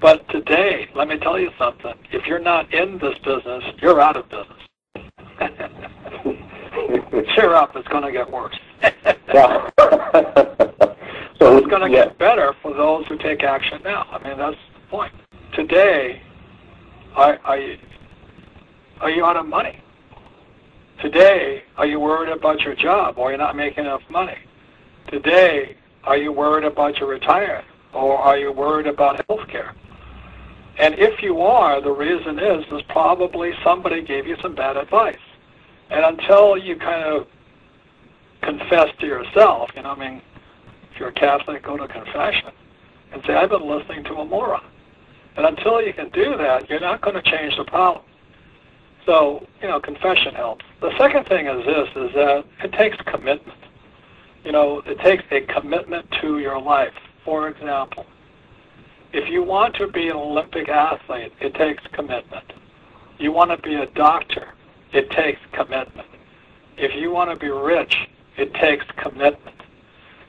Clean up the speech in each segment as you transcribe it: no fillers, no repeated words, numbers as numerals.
But today, let me tell you something. If you're not in this business, you're out of business. Cheer up, it's going to get worse. So it's going to get better for those who take action now. I mean, that's the point. Today, are you out of money? Today, are you worried about your job or you're not making enough money? Today, are you worried about your retirement or are you worried about health care? And if you are, the reason is probably somebody gave you some bad advice. And until you kind of confess to yourself, you know, I mean, if you're a Catholic, go to confession and say, I've been listening to a moron. And until you can do that, you're not going to change the problem. So, you know, confession helps. The second thing is this, is that it takes commitment. You know, it takes a commitment to your life. For example, if you want to be an Olympic athlete, it takes commitment. You want to be a doctor, it takes commitment. If you want to be rich, it takes commitment.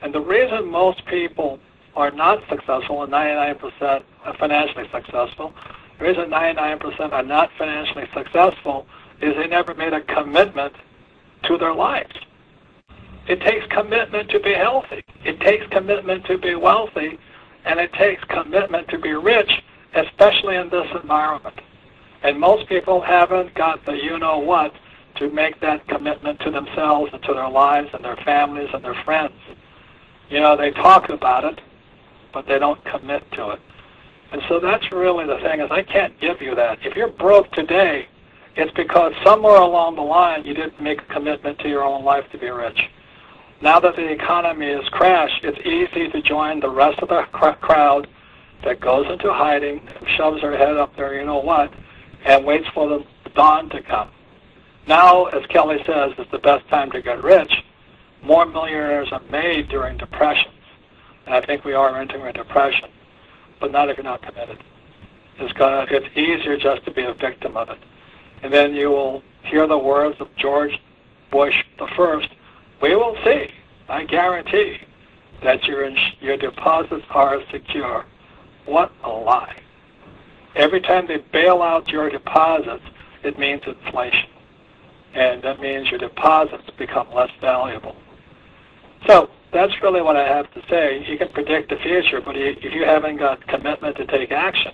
And the reason most people are not successful and 99% are financially successful, the reason 99% are not financially successful is they never made a commitment to their lives. It takes commitment to be healthy. It takes commitment to be wealthy. And it takes commitment to be rich, especially in this environment. And most people haven't got the you-know-what to make that commitment to themselves and to their lives and their families and their friends. You know, they talk about it, but they don't commit to it. And so that's really the thing, is I can't give you that. If you're broke today, it's because somewhere along the line you didn't make a commitment to your own life to be rich. Now that the economy has crashed, it's easy to join the rest of the crowd that goes into hiding, shoves their head up there, you know what, and waits for the dawn to come. Now, as Kelly says, it's the best time to get rich. More millionaires are made during depressions. And I think we are entering a depression, but not if you're not committed. It's easier just to be a victim of it. And then you will hear the words of George Bush I, we will see, I guarantee, that your deposits are secure. What a lie. Every time they bail out your deposits, it means inflation. And that means your deposits become less valuable. So that's really what I have to say. You can predict the future, but if you haven't got commitment to take action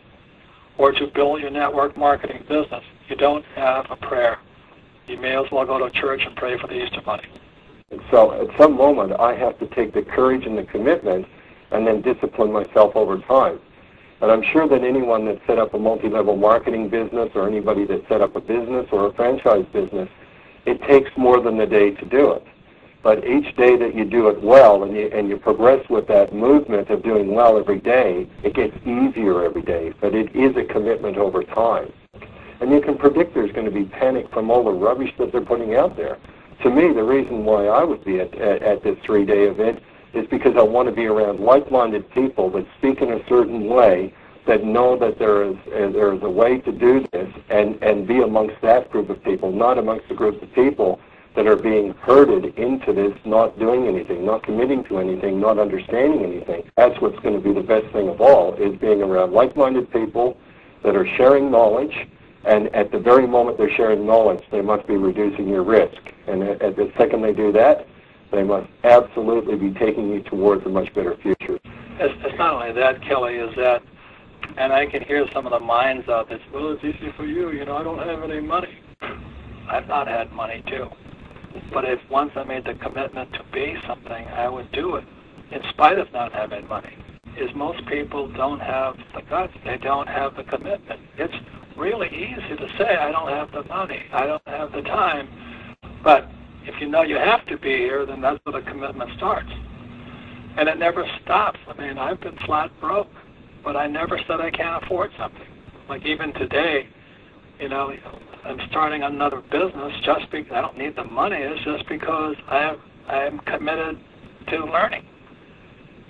or to build your network marketing business, you don't have a prayer. You may as well go to church and pray for the Easter Bunny. So at some moment, I have to take the courage and the commitment and then discipline myself over time. And I'm sure that anyone that set up a multi-level marketing business or anybody that set up a business or a franchise business, it takes more than a day to do it. But each day that you do it well and you progress with that movement of doing well every day, it gets easier every day. But it is a commitment over time. And you can predict there's going to be panic from all the rubbish that they're putting out there. To me, the reason why I would be at this 3-day event is because I want to be around like-minded people that speak in a certain way, that know that there is a way to do this, and be amongst that group of people, not amongst a group of people that are being herded into this, not doing anything, not committing to anything, not understanding anything. That's what's going to be the best thing of all, is being around like-minded people that are sharing knowledge. And at the very moment they're sharing knowledge, they must be reducing your risk. And at the second they do that, they must absolutely be taking you towards a much better future. It's not only that, Kelly, is that, and I can hear some of the minds out there, well, it's easy for you, you know, I don't have any money. I've not had money, too. But if once I made the commitment to be something, I would do it, in spite of not having money. Is most people don't have the guts, they don't have the commitment. It's really easy to say, I don't have the money, I don't have the time, but if you know you have to be here, then that's where the commitment starts. And it never stops. I mean, I've been flat broke, but I never said I can't afford something. Like even today, you know, I'm starting another business just because I don't need the money, it's just because I am committed to learning.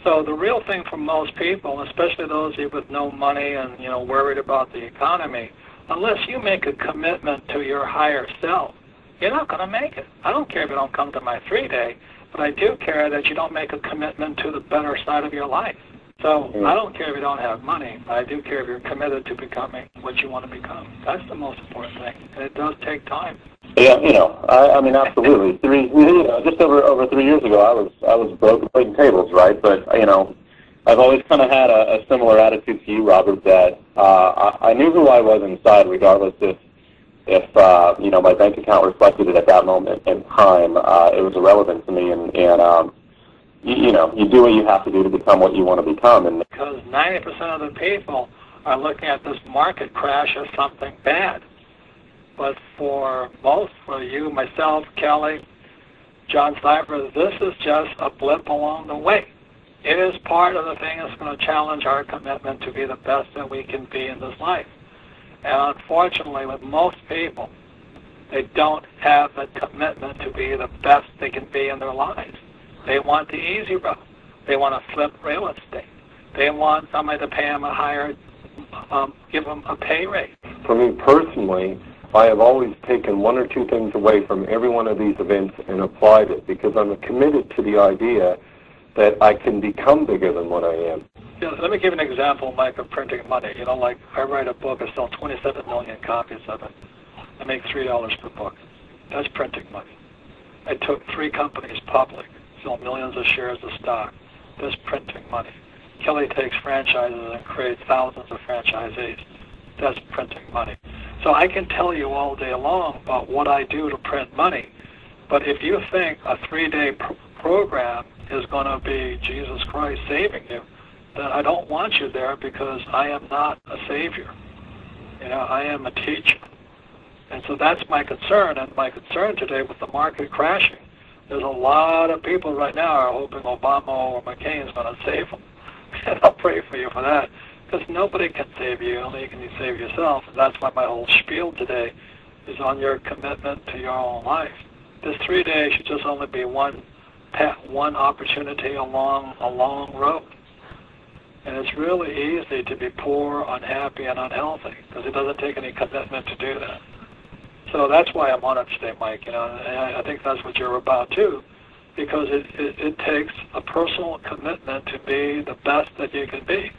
So the real thing for most people, especially those of you with no money and, you know, worried about the economy, unless you make a commitment to your higher self, you're not going to make it. I don't care if you don't come to my 3-day, but I do care that you don't make a commitment to the better side of your life. So I don't care if you don't have money. I do care if you're committed to becoming what you want to become. That's the most important thing, and it does take time. Yeah, I mean, absolutely. Just over 3 years ago, I was broke waiting tables, right? But I've always kind of had a similar attitude to you, Robert, that I knew who I was inside, regardless if my bank account reflected it at that moment in time. It was irrelevant to me, and you do what you have to do to become what you want to become. And because 90% of the people are looking at this market crash as something bad. But for you, myself, Kelly, John Cypher, this is just a blip along the way. It is part of the thing that's going to challenge our commitment to be the best that we can be in this life. And unfortunately, with most people, they don't have the commitment to be the best they can be in their lives. They want the easy road. They want to flip real estate. They want somebody to pay them a higher, give them a pay rate. For me personally, I have always taken one or two things away from every one of these events and applied it, because I'm committed to the idea that I can become bigger than what I am. Yeah, let me give an example, Mike, of printing money. Like I write a book, I sell 27 million copies of it. I make $3 per book. That's printing money. I took 3 companies public, sell millions of shares of stock. That's printing money. Kelly takes franchises and creates thousands of franchisees. That's printing money. So I can tell you all day long about what I do to print money, but if you think a 3-day program is going to be Jesus Christ saving you, then I don't want you there, because I am not a savior. I am a teacher. And so that's my concern, and my concern today with the market crashing. There's a lot of people right now are hoping Obama or McCain is going to save them. And I'll pray for you for that, because nobody can save you, only you can save yourself. And that's why my whole spiel today is on your commitment to your own life. This 3 days should just only be one opportunity along a long road. And it's really easy to be poor, unhappy, and unhealthy, because it doesn't take any commitment to do that. So that's why I'm on it today, Mike. And I think that's what you're about too, because it takes a personal commitment to be the best that you can be,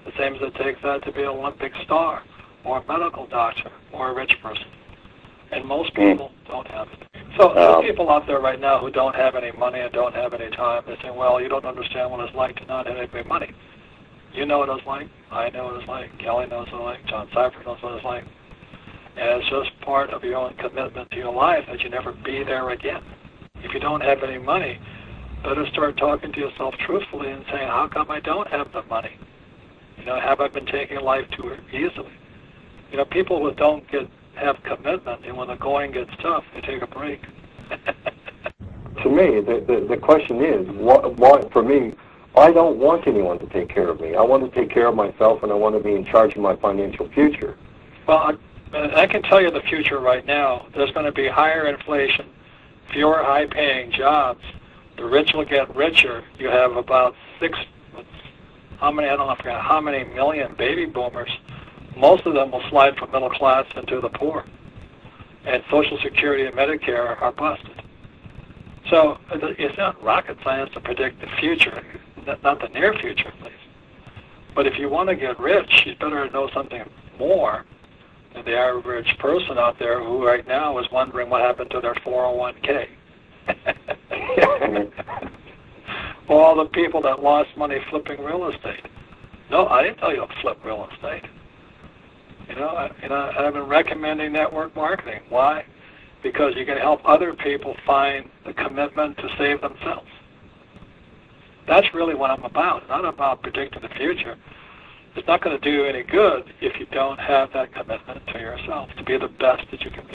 the same as it takes that to be an Olympic star or a medical doctor or a rich person. And most people don't have it. So there's people out there right now who don't have any money and don't have any time. They say, well, you don't understand what it's like to not have any money. You know what it's like. I know what it's like. Kelly knows what it's like. John Cypher knows what it's like. And it's just part of your own commitment to your life that you never be there again. If you don't have any money, better start talking to yourself truthfully and saying, how come I don't have the money? Have I been taking life too easily? People who don't have commitment, and when the going gets tough, they take a break. To me, the question is, why, for me, I don't want anyone to take care of me. I want to take care of myself, and I want to be in charge of my financial future. Well, I can tell you the future right now. There's going to be higher inflation, fewer high-paying jobs. The rich will get richer. You have about how many million baby boomers. Most of them will slide from middle class into the poor. And Social Security and Medicare are busted. So it's not rocket science to predict the future, not the near future at least. But if you want to get rich, you better know something more than the average person out there who right now is wondering what happened to their 401k. Or all the people that lost money flipping real estate. No, I didn't tell you to flip real estate. I've been recommending network marketing. Why? Because you can help other people find the commitment to save themselves. That's really what I'm about. It's not about predicting the future. It's not going to do any good if you don't have that commitment to yourself to be the best that you can be.